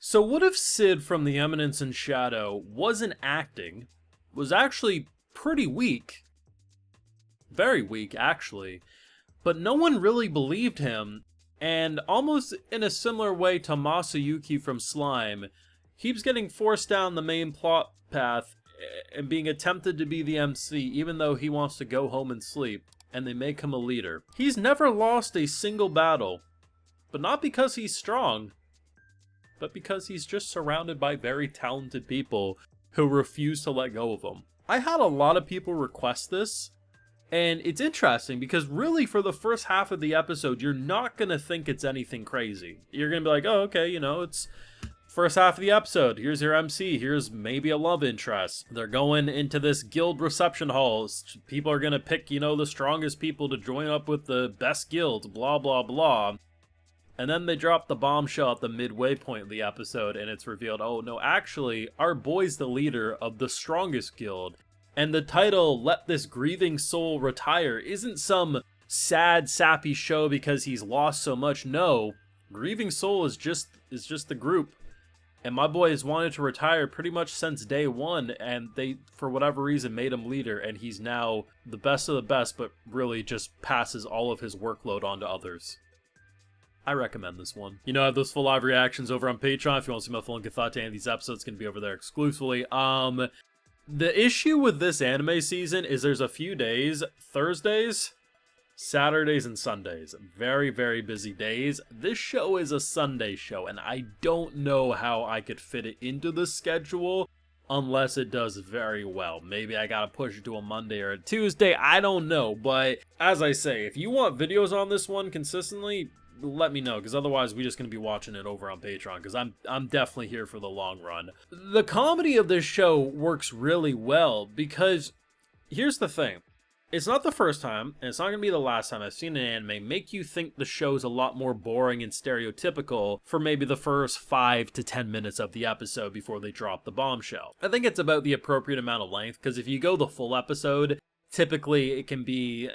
So what if Sid from the Eminence and Shadow wasn't acting, was actually pretty weak, very weak actually, but no one really believed him, and almost in a similar way to Masayuki from Slime, keeps getting forced down the main plot path and being attempted to be the MC even though he wants to go home and sleep, and they make him a leader. He's never lost a single battle, but not because he's strong, but because he's just surrounded by very talented people who refuse to let go of him. I had a lot of people request this, and it's interesting because really for the first half of the episode, you're not going to think it's anything crazy. You're going to be like, oh, okay, you know, it's first half of the episode. Here's your MC. Here's maybe a love interest. They're going into this guild reception hall. People are going to pick, you know, the strongest people to join up with the best guilds, blah, blah, blah. And then they drop the bombshell at the midway point of the episode, and it's revealed, oh no, actually, our boy's the leader of the strongest guild. And the title, Let This Grieving Soul Retire, isn't some sad, sappy show because he's lost so much. No, Grieving Soul is just the group. And my boy has wanted to retire pretty much since day one, and they, for whatever reason, made him leader, and he's now the best of the best, but really just passes all of his workload on to others. I recommend this one. You know, I have those full live reactions over on Patreon. If you want to see my full and thought to any of these episodes, it's going to be over there exclusively. The issue with this anime season is there's a few days, Thursdays, Saturdays, and Sundays. Very, very busy days. This show is a Sunday show, and I don't know how I could fit it into the schedule unless it does very well. Maybe I gotta push it to a Monday or a Tuesday. I don't know, but as I say, if you want videos on this one consistently, let me know, because otherwise we're just going to be watching it over on Patreon, because I'm definitely here for the long run. The comedy of this show works really well, because here's the thing. It's not the first time, and it's not going to be the last time I've seen an anime make you think the show's a lot more boring and stereotypical for maybe the first 5 to 10 minutes of the episode before they drop the bombshell. I think it's about the appropriate amount of length, because if you go the full episode, typically it can be,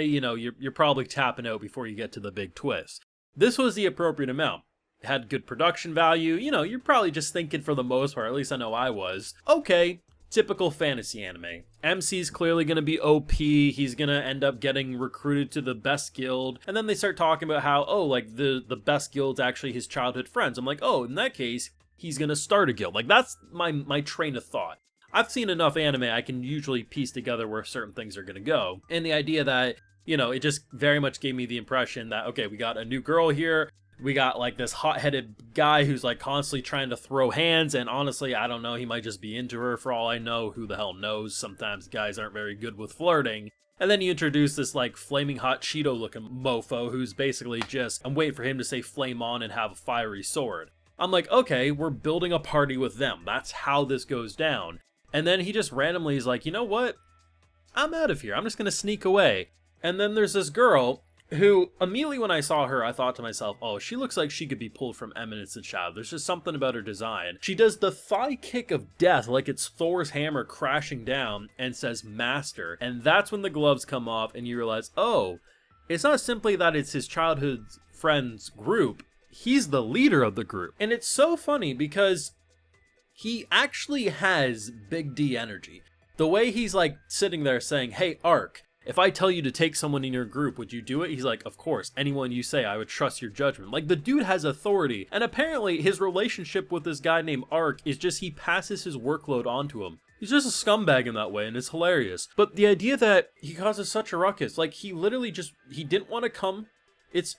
you know, you're probably tapping out before you get to the big twist. This was the appropriate amount. It had good production value. You know, you're probably just thinking for the most part, at least I know I was, okay, typical fantasy anime. MC's clearly going to be OP, he's going to end up getting recruited to the best guild, and then they start talking about how, oh, like, the best guild's actually his childhood friends. I'm like, oh, in that case, he's going to start a guild. Like, that's my train of thought. I've seen enough anime, I can usually piece together where certain things are going to go. And the idea that, you know, it just very much gave me the impression that, okay, we got a new girl here, we got like this hot-headed guy who's like constantly trying to throw hands, and honestly, I don't know, he might just be into her for all I know, who the hell knows, sometimes guys aren't very good with flirting. And then you introduce this like flaming hot Cheeto looking mofo who's basically just, I'm waiting for him to say flame on and have a fiery sword. I'm like, okay, we're building a party with them, that's how this goes down. And then he just randomly is like, you know what, I'm out of here, I'm just gonna sneak away. And then there's this girl who, immediately when I saw her, I thought to myself, oh, she looks like she could be pulled from Eminence and Shadow. There's just something about her design. She does the thigh kick of death like it's Thor's hammer crashing down and says master. And that's when the gloves come off and you realize, oh, it's not simply that it's his childhood friends group. He's the leader of the group. And it's so funny because he actually has Big D energy. The way he's like sitting there saying, hey, Ark, if I tell you to take someone in your group, would you do it? He's like, of course, anyone you say, I would trust your judgment. Like, the dude has authority, and apparently his relationship with this guy named Ark is just he passes his workload onto him. He's just a scumbag in that way, and it's hilarious. But the idea that he causes such a ruckus, like, he literally just, he didn't want to come. It's,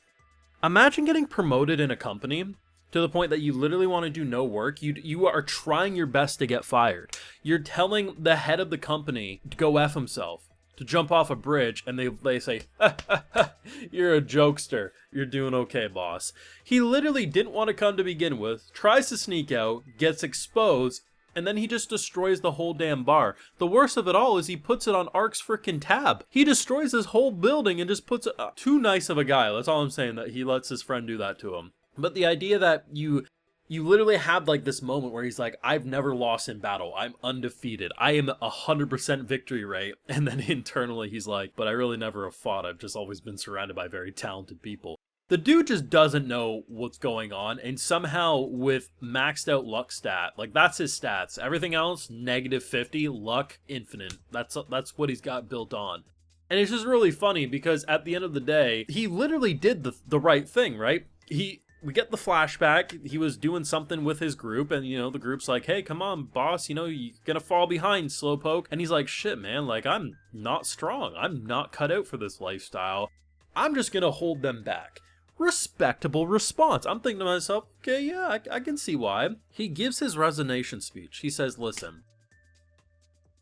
imagine getting promoted in a company to the point that you literally want to do no work. You are trying your best to get fired. You're telling the head of the company to go F himself, to jump off a bridge, and they say, ha, ha, ha, you're a jokester, you're doing okay, boss. He literally didn't want to come to begin with, tries to sneak out, gets exposed, and then he just destroys the whole damn bar. The worst of it all is he puts it on Ark's frickin' tab. He destroys his whole building and just puts it too nice of a guy. That's all I'm saying, that he lets his friend do that to him. But the idea that you literally have like this moment where he's like, I've never lost in battle. I'm undefeated. I am 100% victory rate. And then internally he's like, but I really never have fought. I've just always been surrounded by very talented people. The dude just doesn't know what's going on, and somehow with maxed out luck stat, like that's his stats. Everything else, -50, luck, infinite. That's what he's got built on. And it's just really funny because at the end of the day, he literally did the right thing, right? We get the flashback, he was doing something with his group, and you know, the group's like, hey, come on, boss, you know, you're gonna fall behind, slowpoke. And he's like, shit, man, like, I'm not strong. I'm not cut out for this lifestyle. I'm just gonna hold them back. Respectable response. I'm thinking to myself, okay, yeah, I can see why. He gives his resignation speech. He says, listen,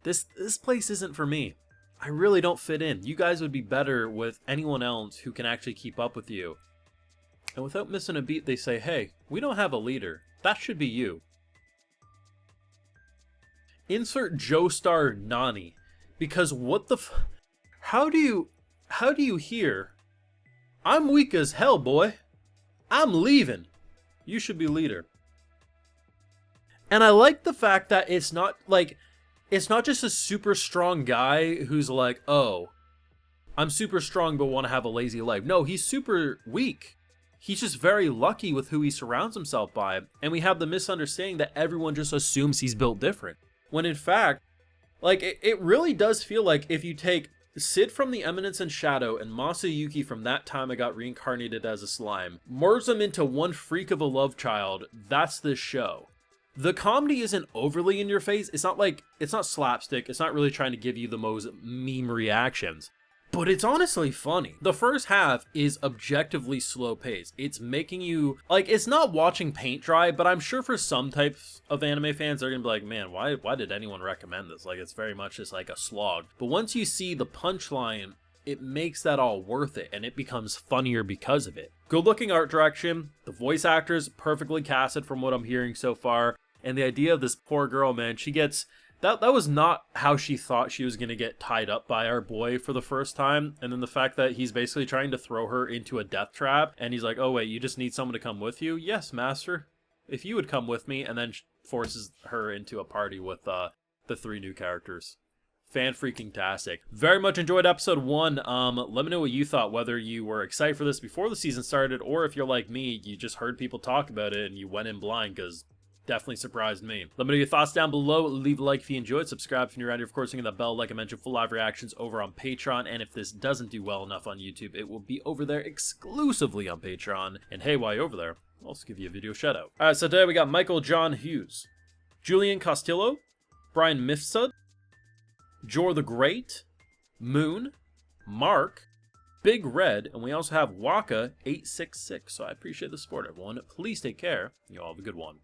this place isn't for me. I really don't fit in. You guys would be better with anyone else who can actually keep up with you. And without missing a beat, they say, hey, we don't have a leader. That should be you. Insert Joestar Nani. Because what the how do you hear, I'm weak as hell, boy. I'm leaving. You should be leader. And I like the fact that it's not just a super strong guy who's like, oh, I'm super strong but want to have a lazy life. No, he's super weak. He's just very lucky with who he surrounds himself by. And we have the misunderstanding that everyone just assumes he's built different. When in fact, like, it really does feel like if you take Sid from the Eminence and Shadow and Masayuki from that time I got reincarnated as a slime, merge them into one freak of a love child, that's this show. The comedy isn't overly in your face. It's not slapstick. It's not really trying to give you the most meme reactions. But it's honestly funny. The first half is objectively slow paced. It's making you, like, it's not watching paint dry, but I'm sure for some types of anime fans, they're gonna be like, man, why did anyone recommend this? Like, it's very much just like a slog. But once you see the punchline, it makes that all worth it, and it becomes funnier because of it. Good looking art direction, the voice actors perfectly casted from what I'm hearing so far, and the idea of this poor girl, man, she gets... That was not how she thought she was going to get tied up by our boy for the first time. And then the fact that he's basically trying to throw her into a death trap. And he's like, oh, wait, you just need someone to come with you? Yes, master. If you would come with me. And then forces her into a party with the 3 new characters. Fan-freaking-tastic. Very much enjoyed episode 1. Let me know what you thought. Whether you were excited for this before the season started. Or if you're like me, you just heard people talk about it and you went in blind because... definitely surprised me. Let me know your thoughts down below. Leave a like if you enjoyed. Subscribe if you're around here. Of course, ring that bell, like I mentioned, full live reactions over on Patreon. And if this doesn't do well enough on YouTube, it will be over there exclusively on Patreon. And hey, while you're over there, I'll also give you a video shout out. Alright, so today we got Michael John Hughes, Julian Castillo, Brian Mifsud, Jor the Great, Moon, Mark, Big Red, and we also have Waka866. So I appreciate the support, everyone. Please take care. You all have a good one.